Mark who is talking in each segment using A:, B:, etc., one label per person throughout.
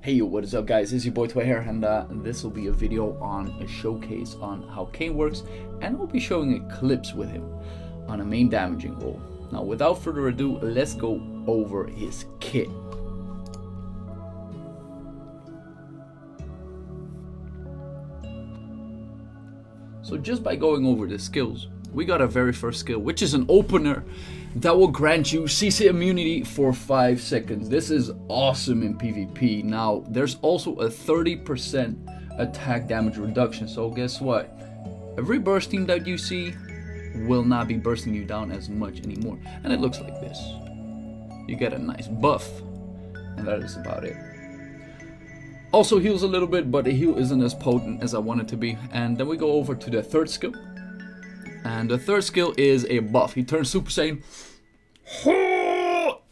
A: Hey yo, what is up guys, it's your boy Toy here, and this will be a video on a showcase on how Cain works, and I'll be showing a clips with him on a main damaging role. Now without further ado, let's go over his kit. So just by going over the skills, we got our very first skill, which is an opener that will grant you CC immunity for 5 seconds. This is awesome in PvP. Now, there's also a 30% attack damage reduction. So guess what? Every bursting that you see will not be bursting you down as much anymore. And it looks like this. You get a nice buff, and that is about it. Also heals a little bit, but the heal isn't as potent as I want it to be. And then we go over to the third skill. And the third skill is a buff. He turns Super Saiyan,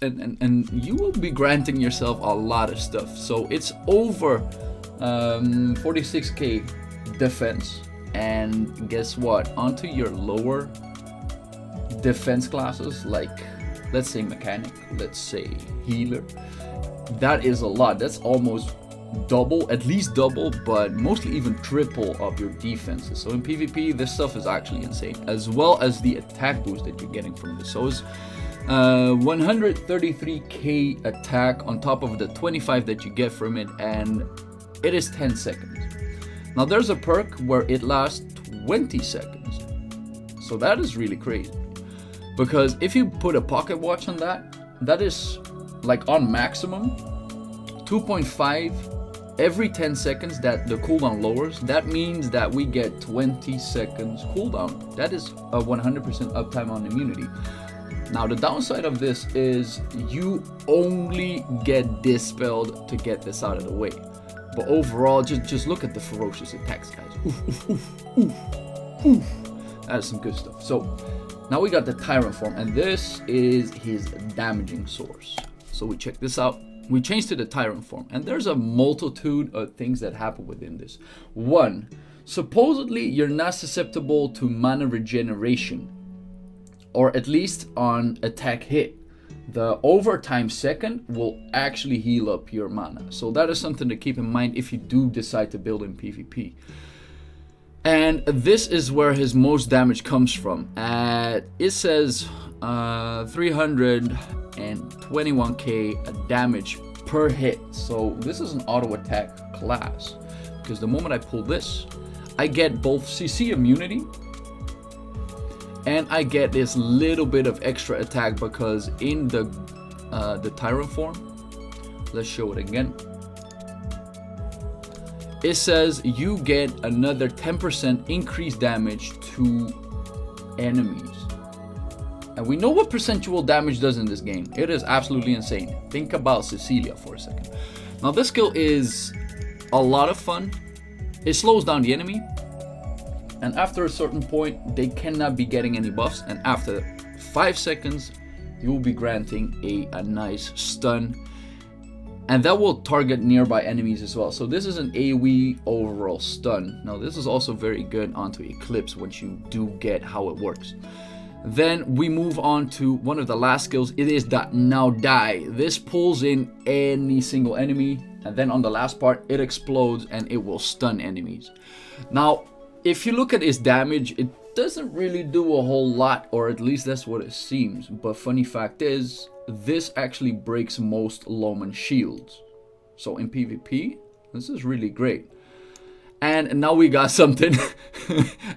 A: and you will be granting yourself a lot of stuff. So it's over 46k defense, and guess what? Onto your lower defense classes, like let's say mechanic, let's say healer. That is a lot. That's almost double, at least double, but mostly even triple of your defenses. So in PvP, this stuff is actually insane, as well as the attack boost that you're getting from this. So it's 133k attack on top of the 25 that you get from it, and it is 10 seconds. Now there's a perk where it lasts 20 seconds, so that is really crazy, because if you put a pocket watch on that, that is like on maximum 2.5 every 10 seconds that the cooldown lowers. That means that we get 20 seconds cooldown. That is a 100% uptime on immunity. Now the downside of this is you only get dispelled to get this out of the way. But overall, just look at the ferocious attacks, guys. Oof, oof, oof, oof, oof. That is some good stuff. So now we got the Tyrant form, and this is his damaging source. So we check this out. We change to the Tyrant form, and there's a multitude of things that happen within this. One, supposedly you're not susceptible to mana regeneration, or at least on attack hit. The overtime second will actually heal up your mana. So that is something to keep in mind if you do decide to build in PvP. And this is where his most damage comes from. It says 321k damage per hit. So this is an auto attack class, because the moment I pull this, I get both CC immunity and I get this little bit of extra attack, because in the Tyrant form, let's show it again. It says you get another 10% increased damage to enemies. And we know what percentual damage does in this game. It is absolutely insane. Think about Cecilia for a second. Now this skill is a lot of fun. It slows down the enemy, and after a certain point they cannot be getting any buffs, and after 5 seconds you will be granting a nice stun, and that will target nearby enemies as well. So this is an AoE overall stun. Now this is also very good onto Eclipse once you do get how it works. Then we move on to one of the last skills. It is that Now Die. This pulls in any single enemy, and then on the last part it explodes and it will stun enemies. Now if you look at its damage, it doesn't really do a whole lot, or at least that's what it seems. But funny fact is, this actually breaks most Loman shields. So in PvP, this is really great. And now we got something,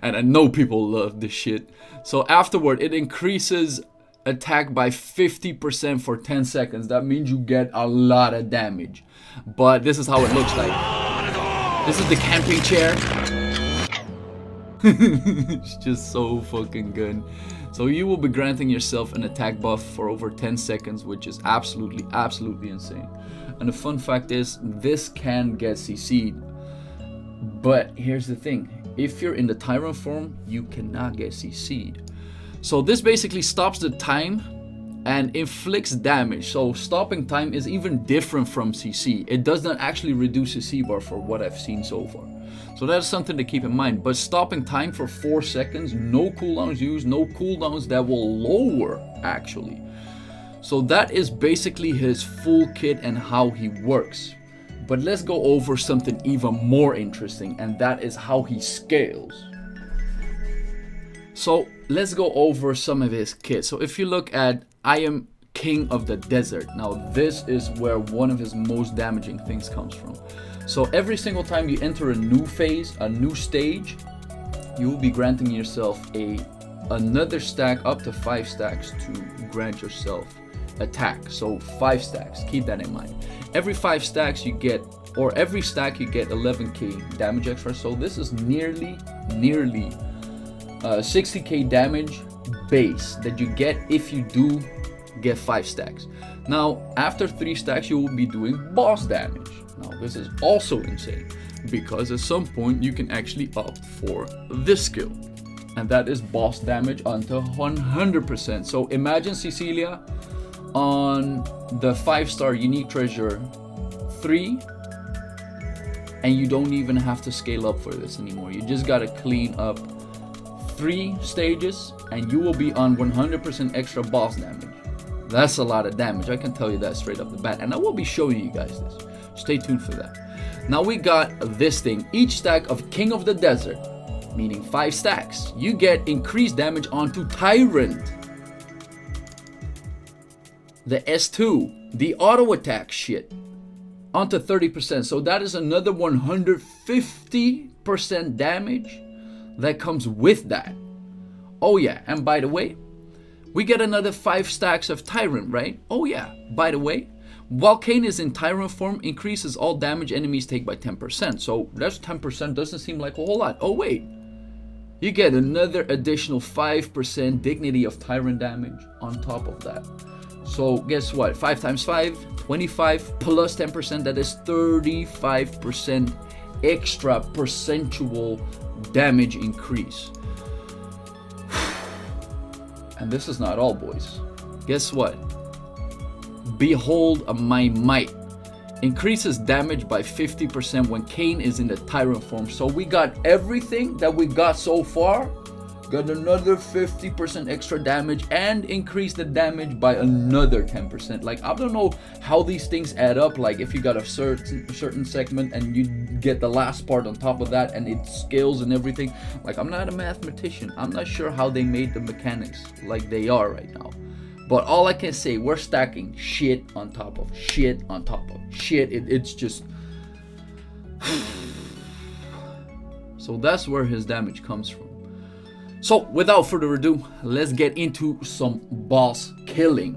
A: and I know people love this shit. So afterward, it increases attack by 50% for 10 seconds. That means you get a lot of damage. But this is how it looks like. This is the camping chair. It's just so fucking good. So you will be granting yourself an attack buff for over 10 seconds, which is absolutely insane. And the fun fact is, this can get CC'd. But here's the thing, if you're in the Tyrant form, you cannot get CC'd. So this basically stops the time and inflicts damage. So stopping time is even different from CC. It does not actually reduce CC bar for what I've seen so far. So that's something to keep in mind. But stopping time for 4 seconds, no cooldowns used, no cooldowns that will lower actually. So that is basically his full kit and how he works. But let's go over something even more interesting, and that is how he scales. So let's go over some of his kits. So if you look at I am King of the Desert. Now this is where one of his most damaging things comes from. So every single time you enter a new phase, a new stage, you will be granting yourself another stack, up to 5 stacks, to grant yourself attack. So 5 stacks, keep that in mind. Every 5 stacks you get, or every stack you get 11k damage extra. So this is nearly 60k damage base that you get if you do get 5 stacks. Now after 3 stacks you will be doing boss damage. Now this is also insane, because at some point you can actually opt for this skill, and that is boss damage onto 100%. So imagine Cecilia on the 5-star unique treasure 3, and you don't even have to scale up for this anymore. You just gotta clean up 3 stages and you will be on 100% extra boss damage. That's a lot of damage, I can tell you that straight off the bat, and I will be showing you guys this. Stay tuned for that. Now we got this thing. Each stack of King of the Desert, meaning 5 stacks, you get increased damage onto Tyrant. The S2, the auto attack shit, onto 30%. So that is another 150% damage that comes with that. Oh yeah, and by the way, we get another 5 stacks of Tyrant, right? Oh yeah, by the way, while Cain is in Tyrant form, increases all damage enemies take by 10%. So that's 10%, doesn't seem like a whole lot. Oh wait, you get another additional 5% dignity of Tyrant damage on top of that. So guess what? 5 times 5, 25 plus 10%, that is 35% extra percentual damage increase. And this is not all, boys. Guess what? Behold my might. Increases damage by 50% when Cain is in the Tyrant form. So we got everything that we got so far. Got another 50% extra damage and increase the damage by another 10%. Like, I don't know how these things add up. Like, if you got a certain segment and you get the last part on top of that and it scales and everything. Like, I'm not a mathematician. I'm not sure how they made the mechanics like they are right now. But all I can say, we're stacking shit on top of shit on top of shit. It's just... So that's where his damage comes from. So without further ado, let's get into some boss killing.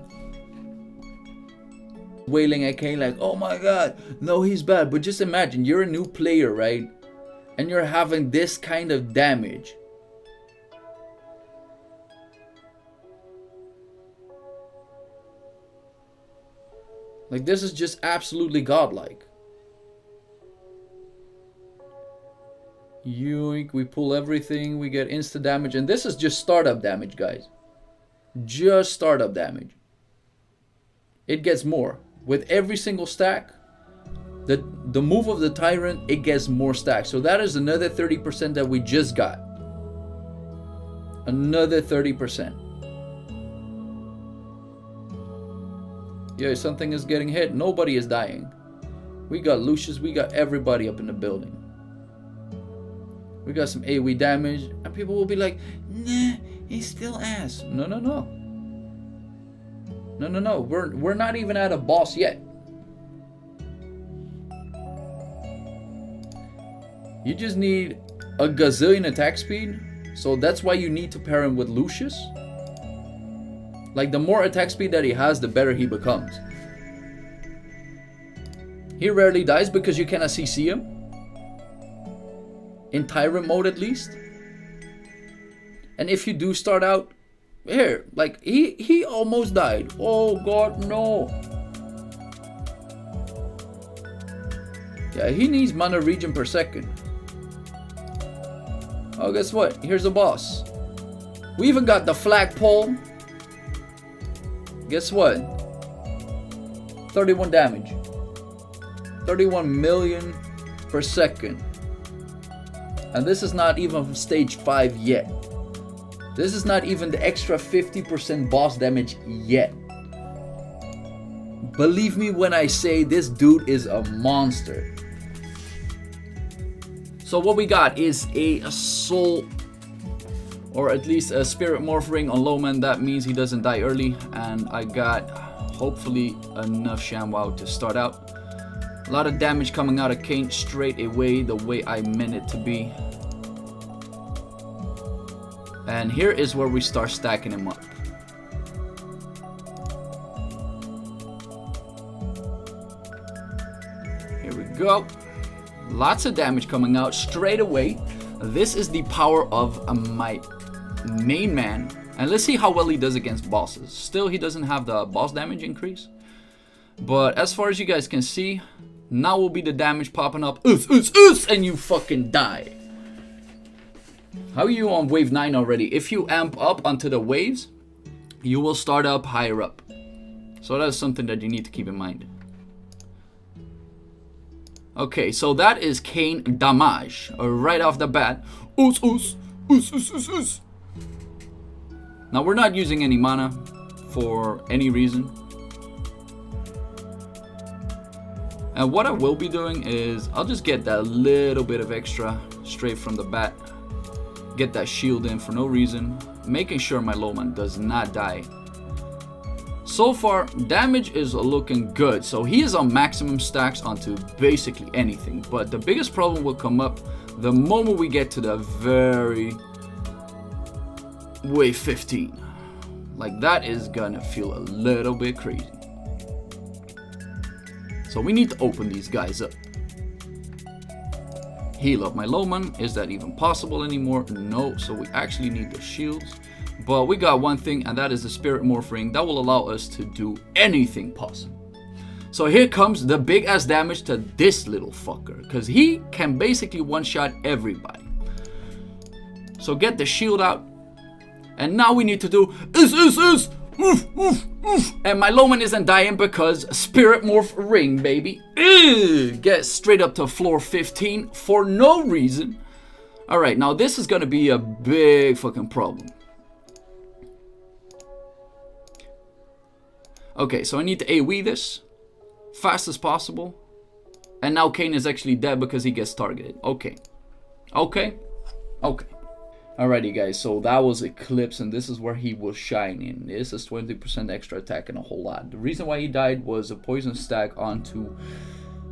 A: Wailing at Cain like, oh my god, no, he's bad. But just imagine, you're a new player, right? And you're having this kind of damage. Like, this is just absolutely godlike. Yoink, we pull everything, we get insta damage, and this is just startup damage, guys. Just startup damage. It gets more. With every single stack, the move of the Tyrant, it gets more stacks. So that is another 30% that we just got. Another 30%. Yeah, something is getting hit. Nobody is dying. We got Lucius, we got everybody up in the building. We got some AoE damage, and people will be like, nah, he's still ass. No. We're not even at a boss yet. You just need a gazillion attack speed, so that's why you need to pair him with Lucius. Like, the more attack speed that he has, the better he becomes. He rarely dies because you cannot CC him. In Tyrant mode, at least. And if you do start out here, like, he almost died. Oh god, no. Yeah, he needs mana regen per second. Oh, guess what? Here's the boss. We even got the flagpole. Guess what? 31 damage. 31 million per second. And this is not even from stage 5 yet. This is not even the extra 50% boss damage yet. Believe me when I say this dude is a monster. So what we got is a soul, or at least a spirit morph ring on Lowman. That means he doesn't die early, and I got hopefully enough ShamWow to start out. A lot of damage coming out of Cain straight away, the way I meant it to be. And here is where we start stacking him up. Here we go. Lots of damage coming out straight away. This is the power of my main man. And let's see how well he does against bosses. Still, he doesn't have the boss damage increase. But as far as you guys can see, now will be the damage popping up. And you fucking die. How are you on wave 9 already? If you amp up onto the waves, you will start up higher up. So that's something that you need to keep in mind. Okay, so that is Cain damage right off the bat. Now we're not using any mana for any reason. And what I will be doing is I'll just get that little bit of extra straight from the bat. Get that shield in for no reason. Making sure my Lowman does not die. So far, damage is looking good. So he is on maximum stacks onto basically anything. But the biggest problem will come up the moment we get to the very wave 15. Like that is gonna feel a little bit crazy. So we need to open these guys up. Heal up my Lowman. Is that even possible anymore? No, so we actually need the shields. But we got one thing, and that is the spirit morph ring that will allow us to do anything possible. So here comes the big ass damage to this little fucker, because he can basically one-shot everybody. So get the shield out. And now we need to do and my Lowman isn't dying because spirit morph ring, baby. Get straight up to floor 15 for no reason. Alright, now this is gonna be a big fucking problem. Okay, so I need to AoE this fast as possible. And now Cain is actually dead because he gets targeted. Okay. Alrighty guys, so that was Eclipse, and this is where he was shining. This is 20% extra attack and a whole lot. The reason why he died was a poison stack onto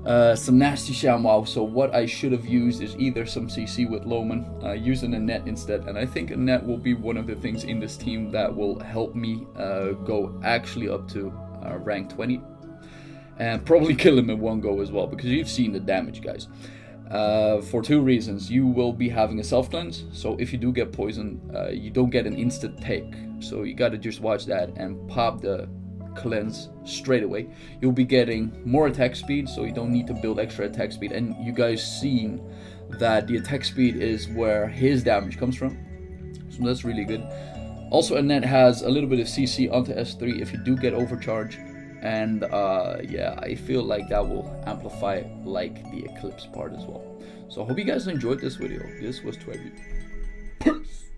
A: some nasty ShamWow. So what I should have used is either some CC with Lowman, using a net instead. And I think a net will be one of the things in this team that will help me go actually up to rank 20. And probably kill him in one go as well, because you've seen the damage, guys. For two reasons. You will be having a self-cleanse, so if you do get poisoned, you don't get an instant take. So you gotta just watch that and pop the cleanse straight away. You'll be getting more attack speed, so you don't need to build extra attack speed. And you guys seen that the attack speed is where his damage comes from, so that's really good. Also, Annette has a little bit of CC onto S3 if you do get overcharge. And yeah, I feel like that will amplify like the Eclipse part as well. So I hope you guys enjoyed this video. This was Twebby. Peace.